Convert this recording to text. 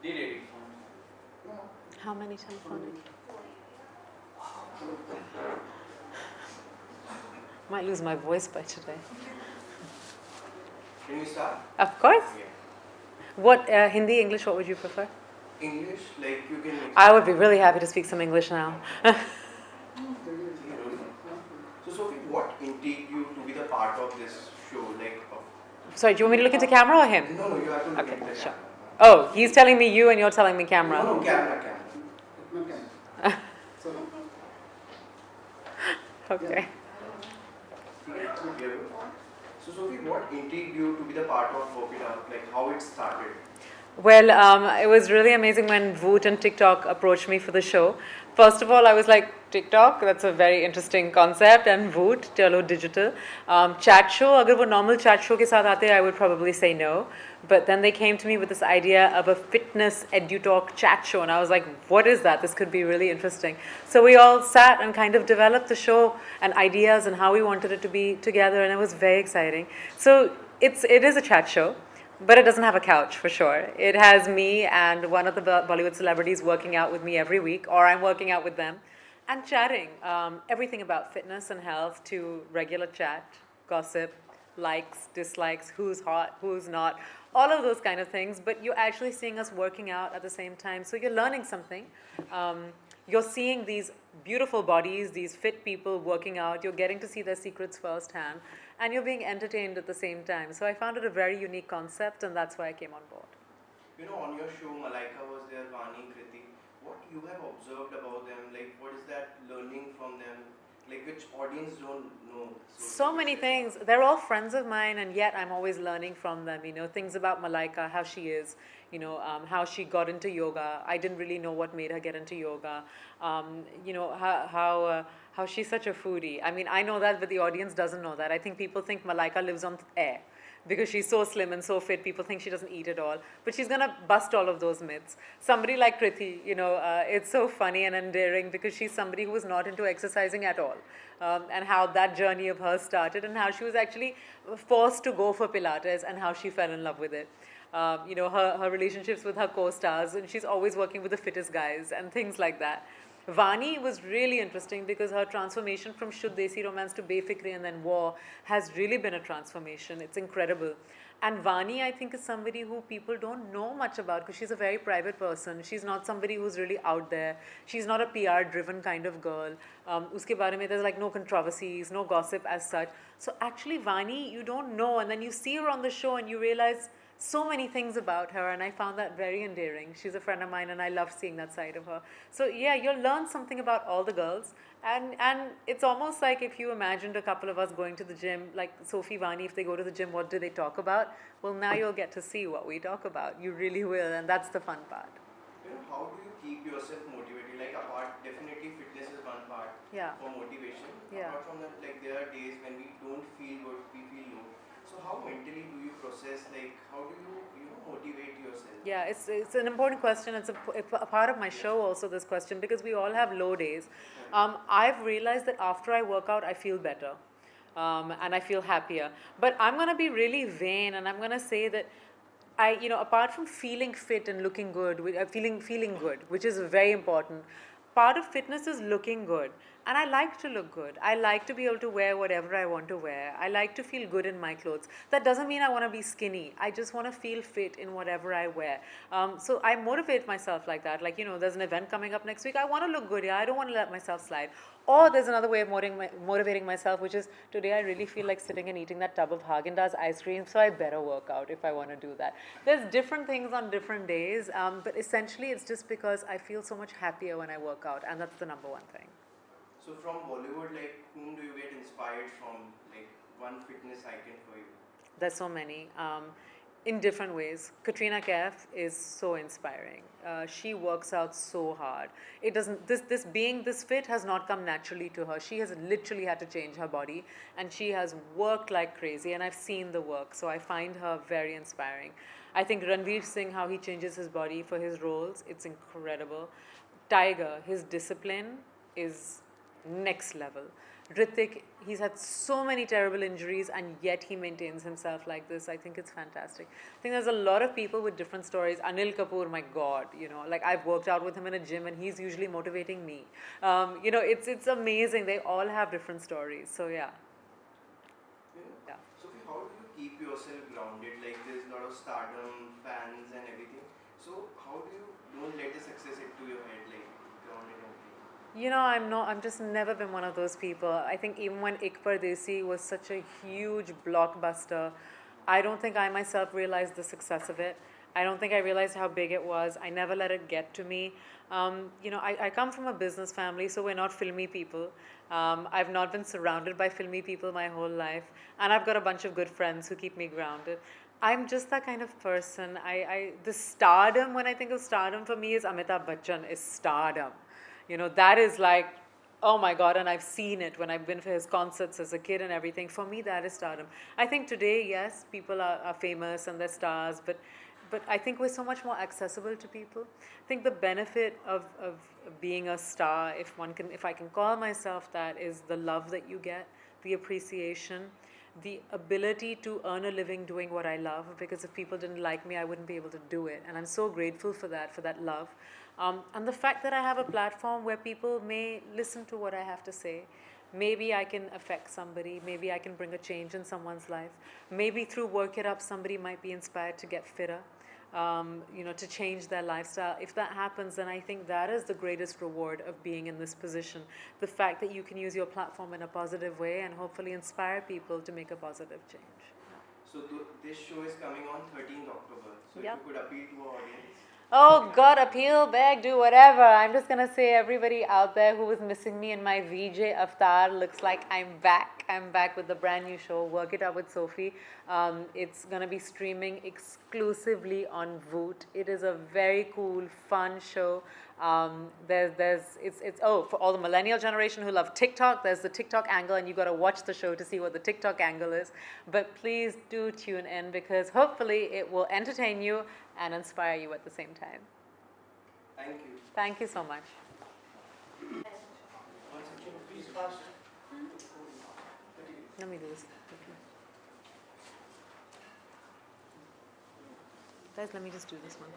Did it? How many telephonic? Might lose my voice by today. Can we start? Of course. Yeah. What, Hindi, English, what would you prefer? English, like you can mix. I would be really happy to speak some English now. So Sophie, what intrigued you to be the part of this show? Like, Sorry, do you want me to look into camera or him? no, you have to look Okay, at the sure. camera. Oh, he's telling me you and you're telling me camera. No, camera. Okay. So Sophie, what intrigued you to be the part of Pop It Up? Like how it started? Well, it was really amazing when Voot and TikTok approached me for the show. First of all, I was like, TikTok, that's a very interesting concept, and Voot, Chalo Digital. Chat show, agar wo normal chat show ke saath aate, I would probably say no. But then they came to me with this idea of a fitness edu-talk chat show, and I was like, what is that? This could be really interesting. So we all sat and kind of developed the show and ideas and how we wanted it to be together, and it was very exciting. So it is a chat show. But it doesn't have a couch, for sure. It has me and one of the Bollywood celebrities working out with me every week, or I'm working out with them, and chatting. Everything about fitness and health to regular chat, gossip, likes, dislikes, who's hot, who's not, all of those kind of things. But you're actually seeing us working out at the same time. So you're learning something. You're seeing these beautiful bodies, these fit people working out. You're getting to see their secrets firsthand. And you're being entertained at the same time. So I found it a very unique concept, and that's why I came on board. You know, on your show, Malaika was there, Vani, Kriti. What you have observed about them? Like, what is that learning from them? Like, which audience don't know? So many things. They're all friends of mine, and yet I'm always learning from them. You know, things about Malaika, how she is. You know, how she got into yoga. I didn't really know what made her get into yoga. You know, how she's such a foodie. I mean, I know that, but the audience doesn't know that. I think people think Malaika lives on air. Because she's so slim and so fit, people think she doesn't eat at all. But she's going to bust all of those myths. Somebody like Kriti, you know, it's so funny and endearing because she's somebody who was not into exercising at all. And how that journey of hers started and how she was actually forced to go for Pilates and how she fell in love with it. You know, her relationships with her co-stars, and she's always working with the fittest guys and things like that. Vani was really interesting because her transformation from Shuddh Desi Romance to Befikri and then War has really been a transformation. It's incredible. And Vani, I think, is somebody who people don't know much about because she's a very private person. She's not somebody who's really out there. She's not a PR-driven kind of girl. Uske baare mein, there's like no controversies, no gossip as such. So actually, Vani, you don't know, and then you see her on the show and you realize so many things about her, and I found that very endearing. She's a friend of mine, and I love seeing that side of her. So yeah, you'll learn something about all the girls, and it's almost like if you imagined a couple of us going to the gym, like Sophie, Vani, if they go to the gym, what do they talk about? Well, now you'll get to see what we talk about. You really will, and that's the fun part. You know, how do you keep yourself motivated? Like, apart, definitely fitness is one part for motivation. Apart from that, like, there are days when we don't feel good, we feel low. So how mentally do you process, like, how do you know, motivate yourself? Yeah, it's an important question. It's a part of my show also, this question, because we all have low days. I've realized that after I work out, I feel better. And I feel happier. But I'm going to be really vain, and I'm going to say that you know, apart from feeling fit and looking good, feeling good, which is very important, part of fitness is looking good. And I like to look good. I like to be able to wear whatever I want to wear. I like to feel good in my clothes. That doesn't mean I want to be skinny. I just want to feel fit in whatever I wear. So I motivate myself like that. Like, you know, there's an event coming up next week. I want to look good. Yeah, I don't want to let myself slide. Or there's another way of motivating myself, which is today I really feel like sitting and eating that tub of Haagen-Dazs ice cream, so I better work out if I want to do that. There's different things on different days, but essentially it's just because I feel so much happier when I work out, and that's the number one thing. So from Bollywood, like, whom do you get inspired from? Like, one fitness icon for you? There's so many. In different ways. Katrina Kaif is so inspiring. She works out so hard. It doesn't, being this fit has not come naturally to her. She has literally had to change her body, and she has worked like crazy, and I've seen the work, so I find her very inspiring. I think Ranveer Singh, how he changes his body for his roles, it's incredible. Tiger, his discipline is next level. Ritik, he's had so many terrible injuries and yet he maintains himself like this. I think it's fantastic. I think there's a lot of people with different stories. Anil Kapoor, my God, you know, like I've worked out with him in a gym and he's usually motivating me. You know, it's amazing. They all have different stories. So yeah. Yeah. Sophie, how do you keep yourself grounded? Like there's a lot of stardom, fans and everything. So how do you don't let the success hit to your head, like grounded and everything? You know, I'm just never been one of those people. I think even when Ik Pardesi was such a huge blockbuster, I don't think I myself realized the success of it. I don't think I realized how big it was. I never let it get to me. You know, I come from a business family, so we're not filmy people. I've not been surrounded by filmy people my whole life. And I've got a bunch of good friends who keep me grounded. I'm just that kind of person. The stardom, when I think of stardom for me, is Amitabh Bachchan is stardom. You know, that is like, oh my God, and I've seen it when I've been for his concerts as a kid and everything. For me, that is stardom. I think today, yes, people are famous and they're stars, but I think we're so much more accessible to people. I think the benefit of being a star, if I can call myself that, is the love that you get, the appreciation, the ability to earn a living doing what I love, because if people didn't like me, I wouldn't be able to do it. And I'm so grateful for that love. And the fact that I have a platform where people may listen to what I have to say. Maybe I can affect somebody. Maybe I can bring a change in someone's life. Maybe through Work It Up, somebody might be inspired to get fitter, you know, to change their lifestyle. If that happens, then I think that is the greatest reward of being in this position. The fact that you can use your platform in a positive way and hopefully inspire people to make a positive change. So this show is coming on 13th October. So Yep. if you could appeal to our audience. Oh God, appeal, beg, do whatever. I'm just gonna say, everybody out there who was missing me in my VJ avatar, looks like I'm back. I'm back with the brand new show, Work It Out with Sophie. It's gonna be streaming exclusively on Voot. It is a very cool, fun show. For all the millennial generation who love TikTok, there's the TikTok angle, and you got to watch the show to see what the TikTok angle is. But please do tune in, because hopefully it will entertain you and inspire you at the same time. Thank you. Thank you so much. Let me do this. Guys, let me just do this one.